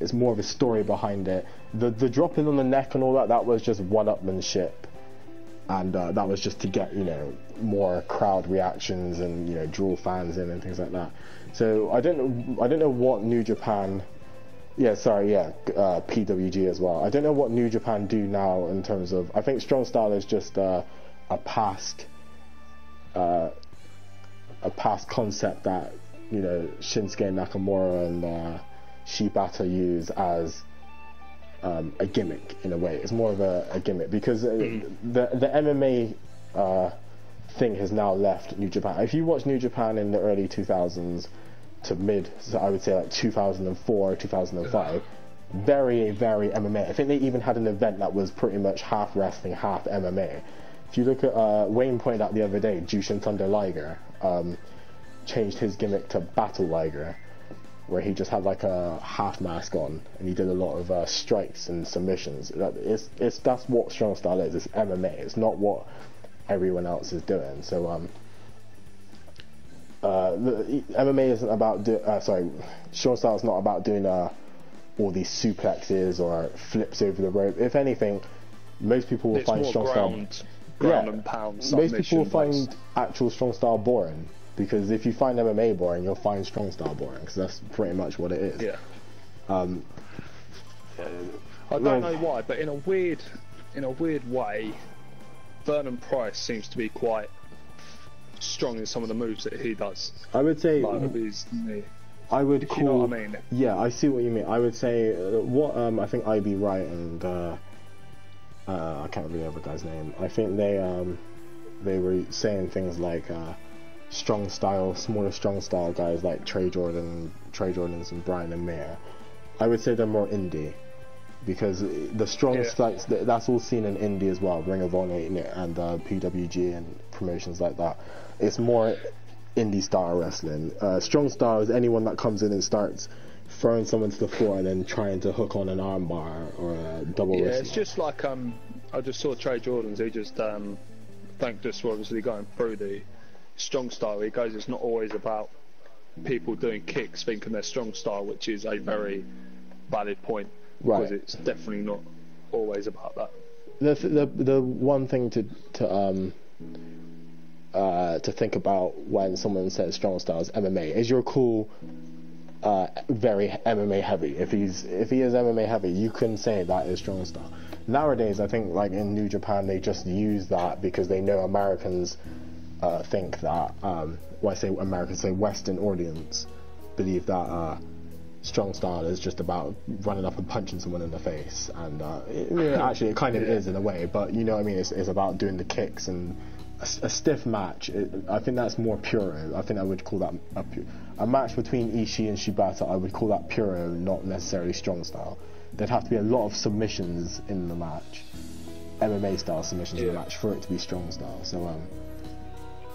it's more of a story behind it. The dropping on the neck and all that was just one-upmanship, and that was just to get more crowd reactions and draw fans in and things like that. So I don't know what New Japan Yeah, sorry, yeah, PWG as well. I don't know what New Japan do now in terms of. I think Strong Style is just a past concept that Shinsuke Nakamura and Shibata use as a gimmick in a way. It's more of a gimmick because the MMA thing has now left New Japan. If you watch New Japan in the early 2000s to mid, so I would say like 2004, 2005, very, very MMA. I think they even had an event that was pretty much half wrestling, half MMA. If you look at, Wayne pointed out the other day, Jushin Thunder Liger changed his gimmick to Battle Liger, where he just had like a half mask on and he did a lot of strikes and submissions. That's what Strong Style is. It's MMA. It's not what everyone else is doing. So the MMA isn't about Strong Style is not about doing all these suplexes or flips over the rope. If anything, most people will find Strong Style ground and pound. Most people will find actual Strong Style boring, because if you find MMA boring, you'll find Strong Style boring, because that's pretty much what it is. Yeah. I don't know why, but in a weird way, Vernon Price seems to be quite strong in some of the moves that he does. I would say, I would call. You know what I mean? Yeah, I see what you mean. I would say what I think IB Wright and I can't remember the other guy's name. I think they were saying things like smaller strong style guys like Trey Jordans and Brian and Mayer. I would say they're more indie, because the strong styles, that's all seen in indie as well, Ring of Honor and PWG and promotions like that. It's more indie style wrestling. Strong style is anyone that comes in and starts throwing someone to the floor and then trying to hook on an armbar or a double wrist. It's just like I just saw Trey Jordans. He just thanked us for obviously going through the strong style. He goes, it's not always about people doing kicks thinking they're strong style, which is a very valid point, because it's definitely not always about that. The one thing to think about when someone says strong style is MMA is you're cool. Very MMA heavy. If he is MMA heavy, you can say that is strong style. Nowadays, I think like in New Japan, they just use that because they know Americans think that. When I say Americans, say Western audience believe that strong style is just about running up and punching someone in the face, and actually it kind of is in a way. But you know what I mean? It's about doing the kicks and a stiff match. I think that's more puro. I think I would call that a match between Ishii and Shibata. I would call that puro, not necessarily strong style. There'd have to be a lot of submissions in the match, MMA style submissions in the match, for it to be strong style. So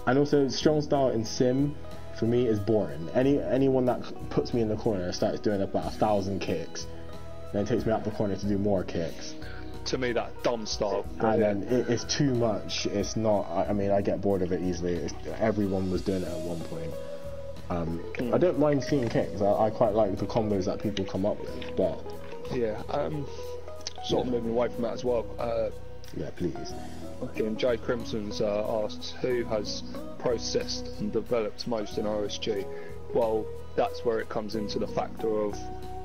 and also strong style in sim for me is boring. Anyone that puts me in the corner and starts doing about 1,000 kicks, then takes me out the corner to do more kicks. To me, that dumb style. And then it's too much. It's not. I mean, I get bored of it easily. Everyone was doing it at one point. I don't mind seeing kicks. I quite like the combos that people come up with. But sort of moving away from that as well. Yeah, please. Okay, Jay Crimson's asked who has processed and developed most in RSG. Well, that's where it comes into the factor of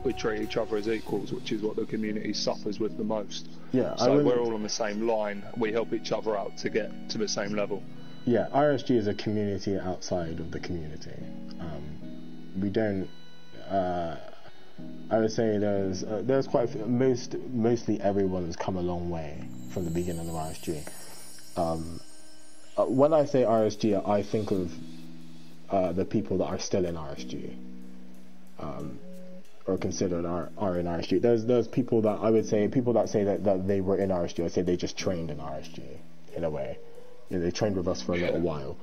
we treat each other as equals, which is what the community suffers with the most. Yeah, so we're all on the same line. We help each other out to get to the same level. Yeah, RSG is a community outside of the community. We don't. I would say there's quite a few, mostly everyone's come a long way from the beginning of RSG. When I say RSG, I think of the people that are still in RSG. Or considered are in RSG. There's people that I would say, people that say that they were in RSG, I say they just trained in RSG in a way. You know, they trained with us for a little while.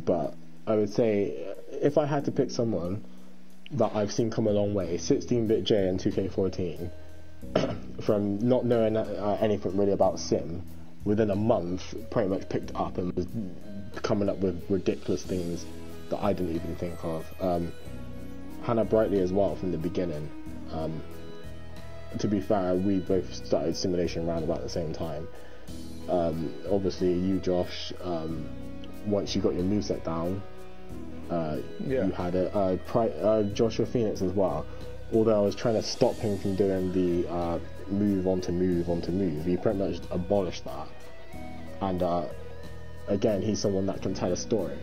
But I would say if I had to pick someone that I've seen come a long way, 16-bit J and 2K14, from not knowing anything really about Sim, within a month pretty much picked up and was coming up with ridiculous things that I didn't even think of. Hannah Brightly as well from the beginning. To be fair, we both started simulation around about the same time. Obviously you, Josh, once you got your moveset down, you had it. Joshua Phoenix as well. although I was trying to stop him from doing the move onto move onto move, he pretty much abolished that. And again, he's someone that can tell a story.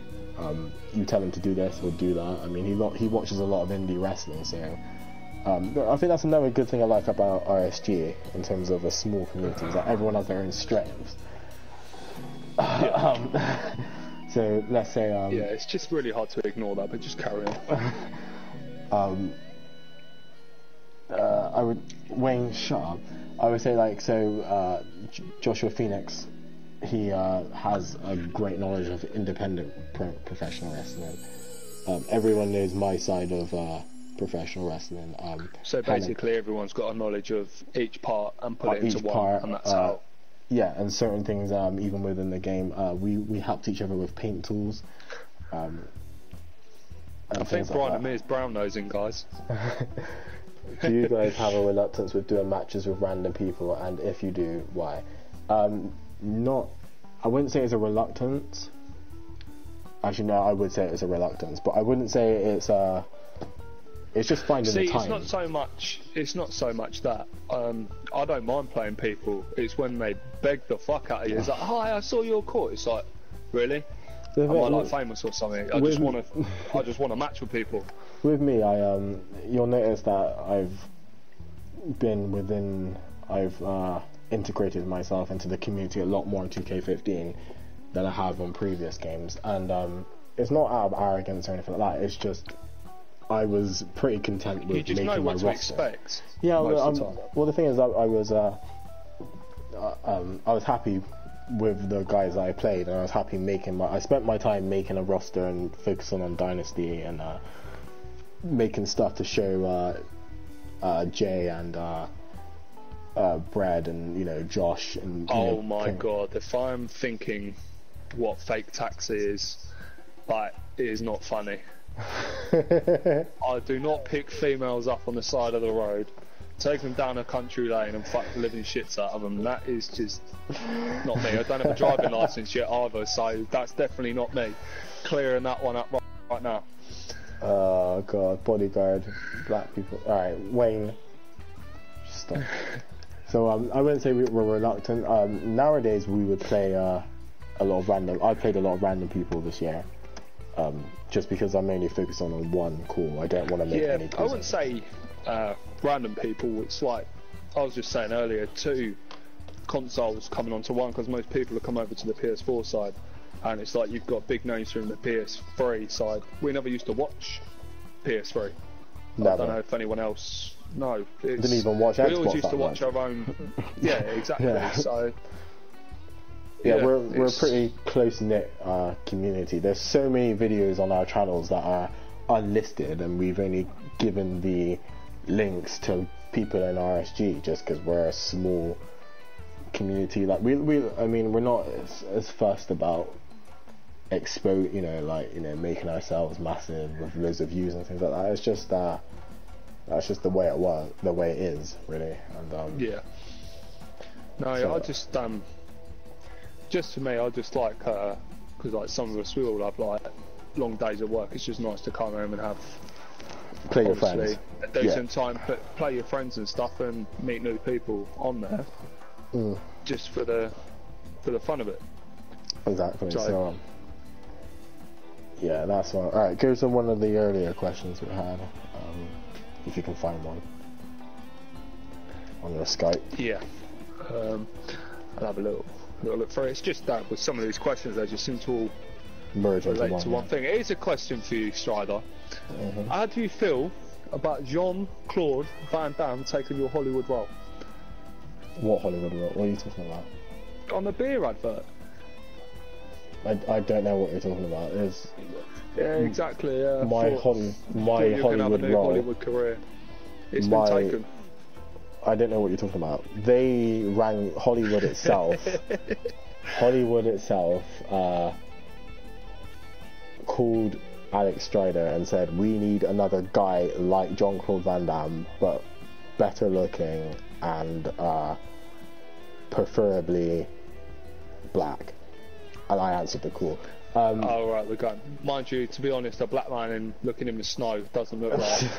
You tell him to do this or do that. I mean, he watches a lot of indie wrestling, so I think that's another good thing I like about RSG in terms of a small community, is that everyone has their own strengths. So let's say yeah, it's just really hard to ignore that, but just carry on. I would Wayne, shut up. I would say, like, so Joshua Phoenix, he has a great knowledge of independent professional wrestling. Everyone knows my side of professional wrestling. So basically, everyone's got a knowledge of each part and put it into one, and that's how. Yeah, and certain things, even within the game, we helped each other with paint tools. I think Brian and me is brown nosing, guys. Do you guys have a reluctance with doing matches with random people, and if you do, why? Not, I wouldn't say it's a reluctance. Actually, no, I would say it's a reluctance, but I wouldn't say it's just finding the time. It's not so much that. I don't mind playing people. It's when they beg the fuck out of you. It's like, hi, I saw your court. It's like, really? Am I like famous or something? I just want to match with people. With me, you'll notice that I've integrated myself into the community a lot more in 2K15 than I have on previous games, and it's not out of arrogance or anything like that. It's just I was pretty content with making my roster. You just know what to expect. Yeah, well, the thing is that I was happy with the guys that I played, and I was happy I spent my time making a roster and focusing on Dynasty and making stuff to show Jay and Brad and Josh and god, if I'm thinking what fake taxi is, like, it is not funny. I do not pick females up on the side of the road, take them down a country lane and fuck the living shits out of them. That is just not me. I don't have a driving licence yet either, so that's definitely not me. Clearing that one up right now. Oh god, bodyguard, black people. Alright, Wayne, stop. So I wouldn't say we're reluctant. Nowadays we would play I played a lot of random people this year. Just because I'm mainly focused on one call. I don't want to make any. I wouldn't say random people. It's like I was just saying earlier, 2 consoles coming onto one, because most people have come over to the PS4 side, and it's like you've got big names from the PS3 side. We never used to watch PS3. Never. I don't know if anyone else. No, didn't even watch Xbox. We always used to watch our own. Yeah, exactly. Yeah. So. Yeah, we're a pretty close-knit community. There's so many videos on our channels that are unlisted, and we've only given the links to people in RSG just because we're a small community. Like I mean, we're not as fussed about making ourselves massive with loads of views and things like that. It's just that's just the way it was, the way it is, really. And yeah. No, so, I just for me, I just like, because like some of us, we all have like long days at work. It's just nice to come home and have play your friends, a decent time, but play your friends and stuff, and meet new people on there, just for the fun of it. Exactly. So yeah, that's one. All right, goes to one of the earlier questions we had, if you can find one on your Skype. Yeah, I'll have a little look for it. It's just that with some of these questions, they just seem to all merge relate to one thing. It is a question for you, Stryder. How do you feel about Jean-Claude Van Damme taking your Hollywood role? What Hollywood role? What are you talking about? On the beer advert. I don't know what you're talking about. Yeah, exactly. My Hollywood role. Hollywood career. It's been taken. I don't know what you're talking about. They rang Hollywood itself. Hollywood itself called Alex Stryder and said, we need another guy like Jean-Claude Van Damme, but better looking and preferably black. And I answered the call. Oh right, the gun. Mind you, to be honest, a black man and looking in the snow doesn't look right.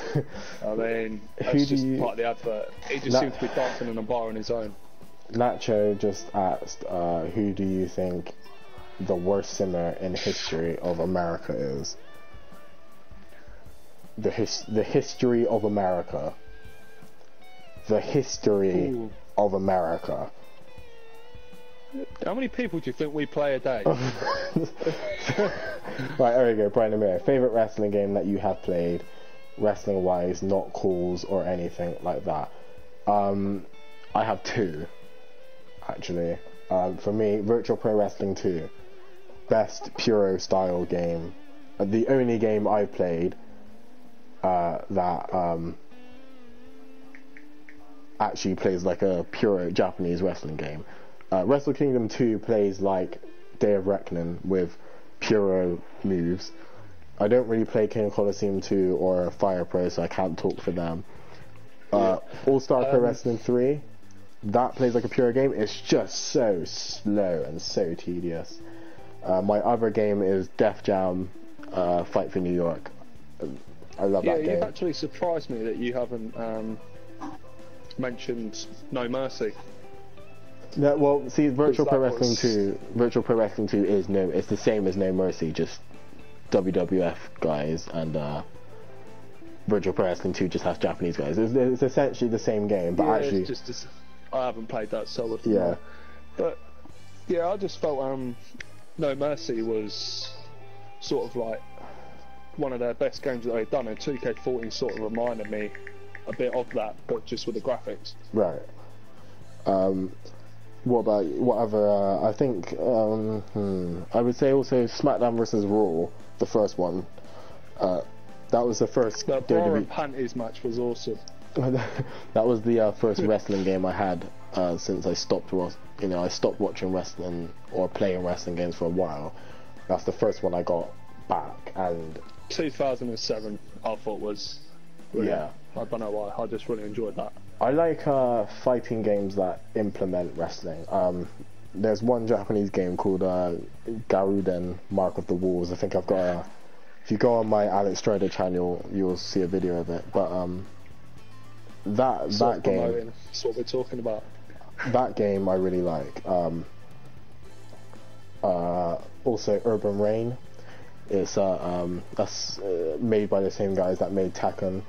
I mean, that's just part of the advert. He just seems to be dancing in a bar on his own. Nacho just asked, who do you think the worst simmer in history of America is? The history of America. The history of America. How many people do you think we play a day? Right, there we go. Brian Amir, favorite wrestling game that you have played, wrestling wise, not calls or anything like that. I have two, actually. For me, Virtual Pro Wrestling 2, best Puro style game. The only game I've played that actually plays like a pure Japanese wrestling game. Wrestle Kingdom 2 plays like Day of Reckoning with pure moves. I don't really play King Coliseum 2 or Fire Pro, so I can't talk for them. All-Star Pro Wrestling 3, that plays like a pure game. It's just so slow and so tedious. My other game is Def Jam Fight for New York. I love that game. Yeah, you've actually surprised me that you haven't mentioned No Mercy. No, well, see, Virtual Pro Wrestling 2 is it's the same as No Mercy, just WWF guys, and Virtual Pro Wrestling 2 just has Japanese guys. It's essentially the same game, but actually, it's just I haven't played that solid. Yeah, but yeah, I just felt No Mercy was sort of like one of their best games that they've done, and 2K14 sort of reminded me a bit of that, but just with the graphics. Right. What about whatever? I think I would say also SmackDown vs Raw, the first one. That was the first. The bra and panties match was awesome. That was the first wrestling game I had since I stopped. I stopped watching wrestling or playing wrestling games for a while. That's the first one I got back, and 2007 I thought was brilliant. I don't know why. I just really enjoyed that. I like fighting games that implement wrestling. There's one Japanese game called Garuden Mark of the Wolves. I think I've got if you go on my Alex Stryder channel, you'll see a video of it. But that game, that's what we're talking about. That game I really like. Also Urban Reign. It's that's made by the same guys that made Tekken.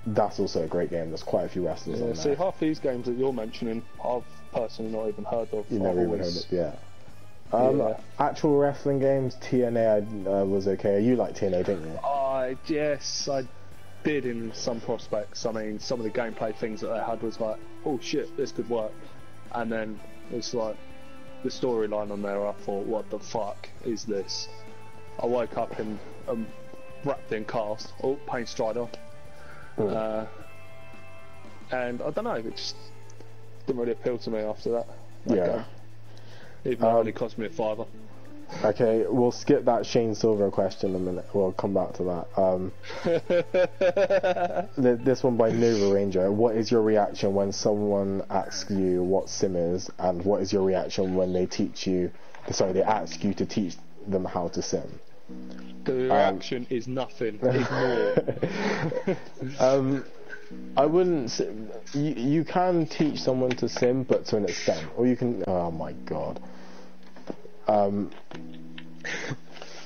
That's also a great game. There's quite a few wrestlers on there. See, half these games that you're mentioning, I've personally not even heard of. You never even heard of it, yeah. Actual wrestling games, TNA was okay. You liked TNA, didn't you? Yes, I did in some prospects. I mean, some of the gameplay things that they had was like, oh shit, this could work. And then it's like, the storyline on there, I thought, what the fuck is this? I woke up in wrapped in cast. Oh, Pain Stryder. And I don't know, it just didn't really appeal to me after that. Even though it only cost me $5. Okay, we'll skip that Shane Silver question a minute. We'll come back to that. This one by Nova Ranger. What is your reaction when someone asks you what sim is, and what is your reaction when they they ask you to teach them how to sim? The reaction is nothing. Ignore. I wouldn't. You can teach someone to sim, but to an extent, or you can. Oh my god.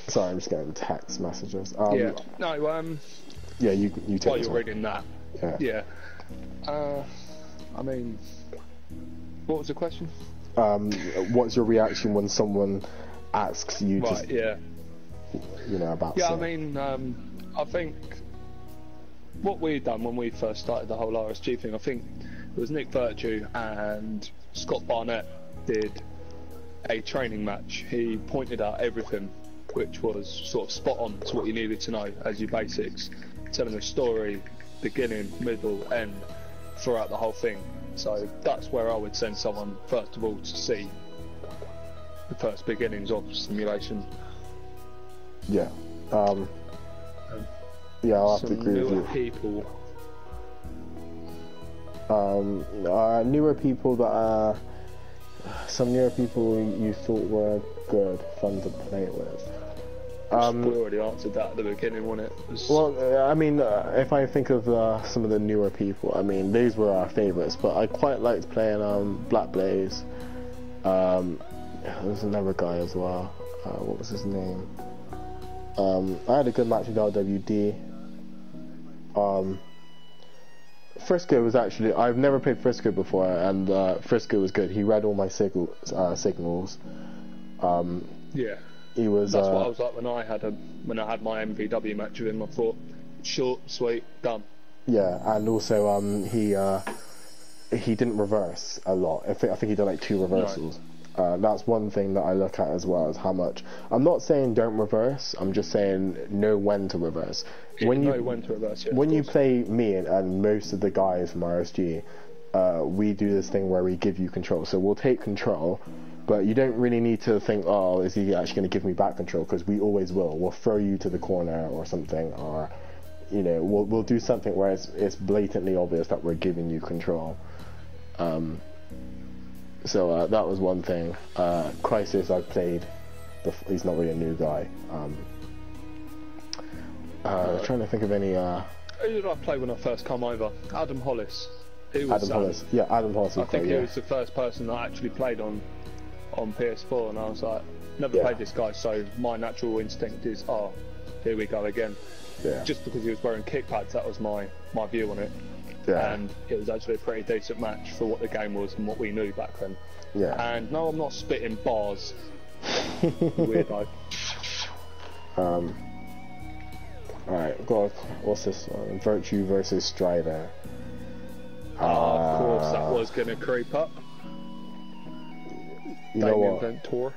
Sorry, I'm just getting text messages. Yeah. Yeah, you take while you're reading that. Yeah. I mean, what was the question? What's your reaction when someone asks you to? Yeah. About. Yeah, sim? I mean, I think what we done when we first started the whole RSG thing, I think it was Nick Virtue and Scott Barnett did a training match. He pointed out everything, which was sort of spot on to what you needed to know as your basics, telling a story, beginning, middle, end, throughout the whole thing. So that's where I would send someone first of all to see the first beginnings of simulation. Yeah. Yeah, I'll have to agree with you. People. Newer people that Some newer people you thought were good, fun to play with. We already answered that at the beginning, wasn't it? Well, I mean, if I think of some of the newer people, I mean, these were our favourites, but I quite liked playing Black Blaze. There's another guy as well. What was his name? I had a good match with LWD. Frisco was actually, I've never played Frisco before, and Frisco was good. He read all my signals. Yeah. He was. That's what I was like when I had my MVW match with him. I thought, short, sweet, done. Yeah, and also he didn't reverse a lot. I think he did like 2 reversals. No. That's one thing that I look at as well, is how much. I'm not saying don't reverse. I'm just saying know when to reverse. When you play me and most of the guys from RSG, we do this thing where we give you control. So we'll take control, but you don't really need to think, oh, is he actually going to give me back control? Because we always will. We'll throw you to the corner or something, or we'll do something where it's blatantly obvious that we're giving you control. So that was one thing. Crisis I've played. He's not really a new guy. Trying to think of any. Who did I play when I first come over? Adam Hollis. Adam Hollis. Yeah, Adam Hollis. I think he was the first person that I actually played on PS4, and I was like, never played this guy, so my natural instinct is, oh, here we go again. Yeah. Just because he was wearing kick pads, that was my view on it. Yeah. And it was actually a pretty decent match for what the game was and what we knew back then. Yeah. And no, I'm not spitting bars. Weirdo. Alright, God, what's this one? Virtue versus Stryder. Of course, that was gonna creep up. You know what? Ventura.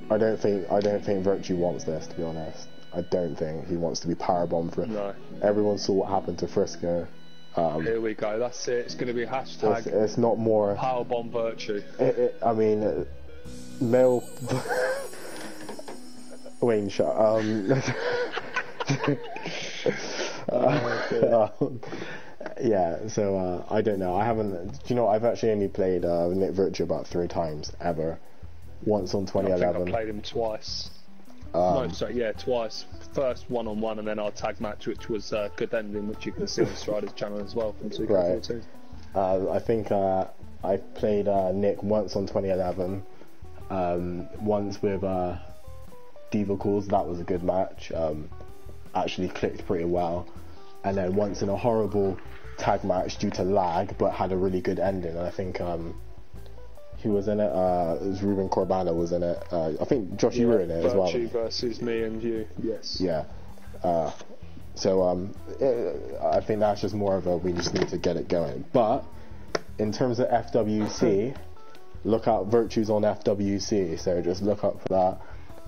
I don't think Virtue wants this, to be honest. I don't think he wants to be powerbombed for. No. Everyone saw what happened to Frisco. Here we go. That's it. It's going to be hashtag. It's not more powerbomb Virtue. I mean, male. Wayne shot. Yeah. So I don't know. I haven't. Do you know? I've actually only played Nick Virtue about 3 times ever. Once on 2011. I think I played him twice. Twice. First 1-on-1, and then our tag match, which was Good Ending, which you can see on Stryder's channel as well from 2014. Right. I think I played Nick once on 2011. Once with Diva Calls. That was a good match. Actually clicked pretty well. And then once in a horrible tag match due to lag, but had a really good ending. And I think he was in it. It was Ruben Corbana was in it. I think Josh, you were in it as well. Virtue versus me and you. Yes. Yeah. So I think that's just more of a we just need to get it going. But in terms of FWC, look out. Virtue's on FWC, so just look up for that.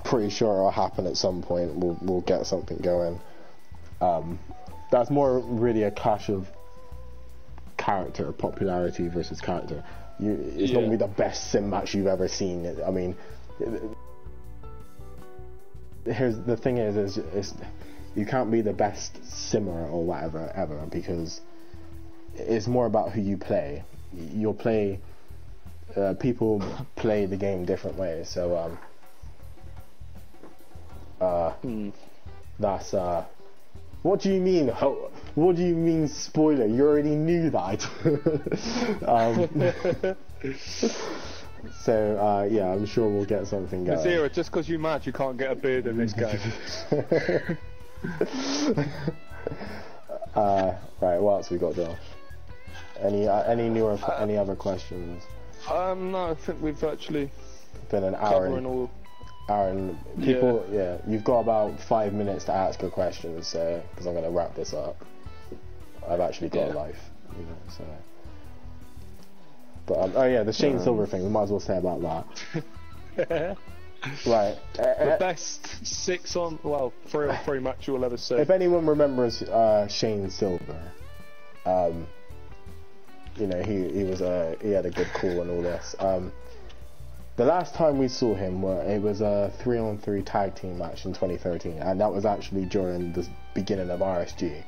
Pretty sure it'll happen at some point. We'll get something going. That's more really a clash of character, popularity versus character. It's not going to be the best sim match you've ever seen. I mean, here's the thing is you can't be the best simmer or whatever ever, because it's more about who you play. You'll play. People play the game different ways, so that's what do you mean? What do you mean spoiler? You already knew that. So yeah, I'm sure we'll get something going. Zero, just because you're mad, you can't get a beard in this game. Right, what else we got, Josh? Any other questions? No, I think we've actually been an hour. Aaron, people, you've got about 5 minutes to ask your questions, so because I'm going to wrap this up. I've actually got a life, so. But the Shane Silver thing, we might as well say about that. Right. The best 6 on, 3 on 3 match you'll ever see. If anyone remembers Shane Silver, he had a good call and all this. The last time we saw him, it was a 3-on-3 tag team match in 2013, and that was actually during the beginning of RSG.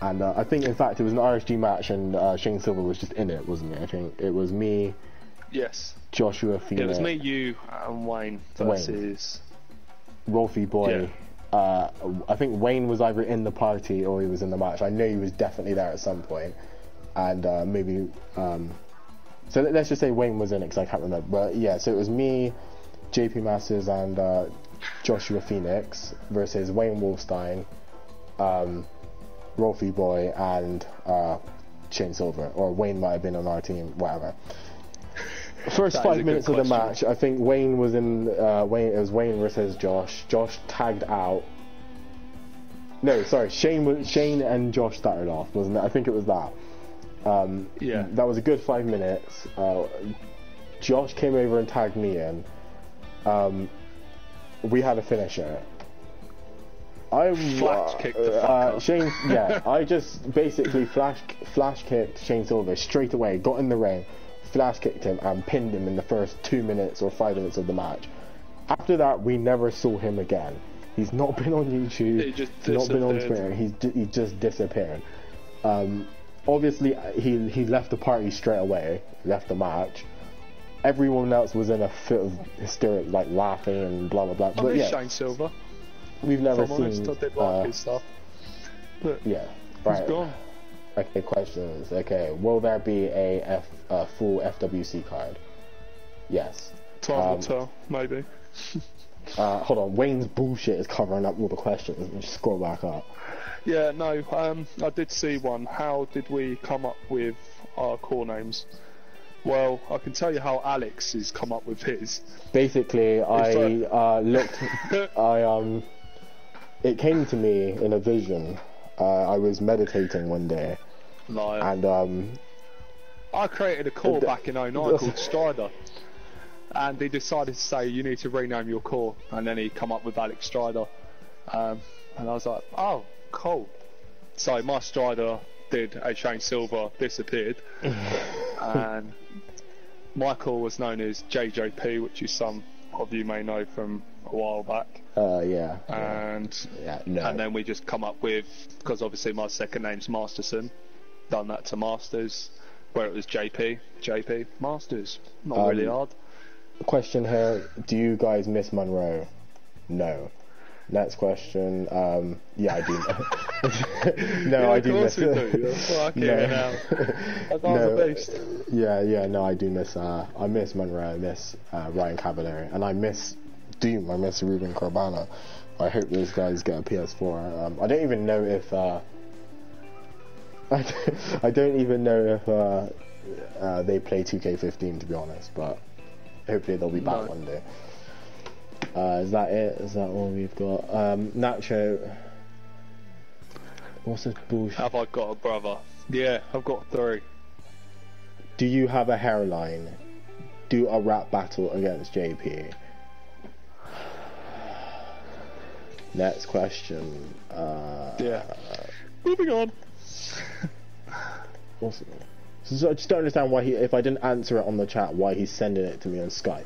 And I think, in fact, it was an RSG match, and Shane Silver was just in it, wasn't it? I think it was me, Yes. Joshua Phoenix. Yeah, it was me, you, and Wayne versus Rolfie Boy. Yeah. I think Wayne was either in the party or he was in the match. I know he was definitely there at some point, and maybe. So let's just say Wayne was in it because I can't remember. But yeah, so it was me, JP Masters, and Joshua Phoenix versus Wayne Wolfstein, Rolfie Boy, and Shane Silver. Or Wayne might have been on our team, whatever. First 5 minutes of the match, I think Wayne was in. It was Wayne versus Josh. Josh tagged out. No, sorry, Shane and Josh started off, wasn't it? I think it was that. Yeah. That was a good 5 minutes. Josh came over and tagged me in. We had a finisher. I flash kicked the fuck Shane. Yeah, I just basically flash kicked Shane Silver straight away. Got in the ring, flash kicked him, and pinned him in the first 2 minutes or 5 minutes of the match. After that, we never saw him again. He's not been on YouTube. He's not been on Twitter. He just disappeared. Obviously, he left the party straight away. Left the match. Everyone else was in a fit of hysteric, like laughing and blah blah blah. But yeah, Shane Silver. We've never seen. I did like his stuff. But yeah, right. He's gone. Okay, questions. Okay, will there be a full FWC card? Yes. Time will tell, maybe. Hold on, Wayne's bullshit is covering up all the questions. Let me just scroll back up. Yeah, no, I did see one. How did we come up with our core names? Well, I can tell you how Alex has come up with his. Basically, I looked. It came to me in a vision. I was meditating one day. Liar. And I created a core back in 09 called Stryder. And he decided to say, you need to rename your core. And then he come up with Alex Stryder. And I was like, oh, cool. So my Stryder did a Shane Silver, disappeared. And Michael was known as JJP, which is some of you may know from a while back. Yeah. And then we just come up with, because obviously my second name's Masterson, done that to Masters, where it was JP Masters. Not really hard. Question here, do you guys miss Monroe? No. Next question, yeah, I do. No, yeah, I do miss it. Fucking hell. That guy's a beast. Yeah, no, I do miss, I miss Monroe, I miss Ryan Cavallari, and I miss Doom, I miss Ruben Corbana. I hope those guys get a PS4. I don't even know if, I don't even know if they play 2K15, to be honest, but hopefully they'll be back one day. Is that it? Is that all we've got? Nacho, what's this bullshit? Have I got a brother? Yeah, I've got 3. Do you have a hairline? Do a rap battle against JP. Next question. Yeah. Moving on. Awesome. So I just don't understand why if I didn't answer it on the chat, why he's sending it to me on Skype.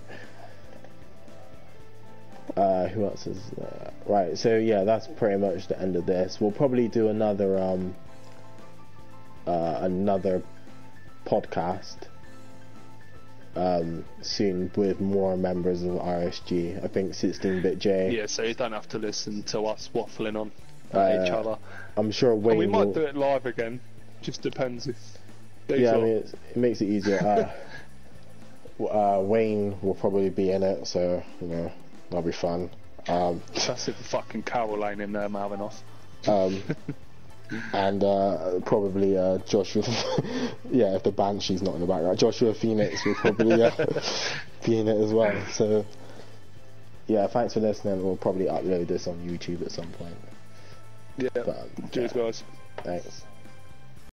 Who else is there? Right, so yeah, that's pretty much the end of this. We'll probably do another podcast soon with more members of RSG. I think 16-bit J. Yeah, so you don't have to listen to us waffling on at each other. I'm sure Wayne we might do it live again. Just depends if. Yeah, I mean, it makes it easier. Wayne will probably be in it, so you know that'll be fun. That's if the fucking Caroline in there mouthing off. And probably Joshua. Yeah, if the Banshee's not in the background, Joshua Phoenix will probably be in it as well. So yeah, thanks for listening. We'll probably upload this on YouTube at some point. Yeah. Cheers, guys. Thanks.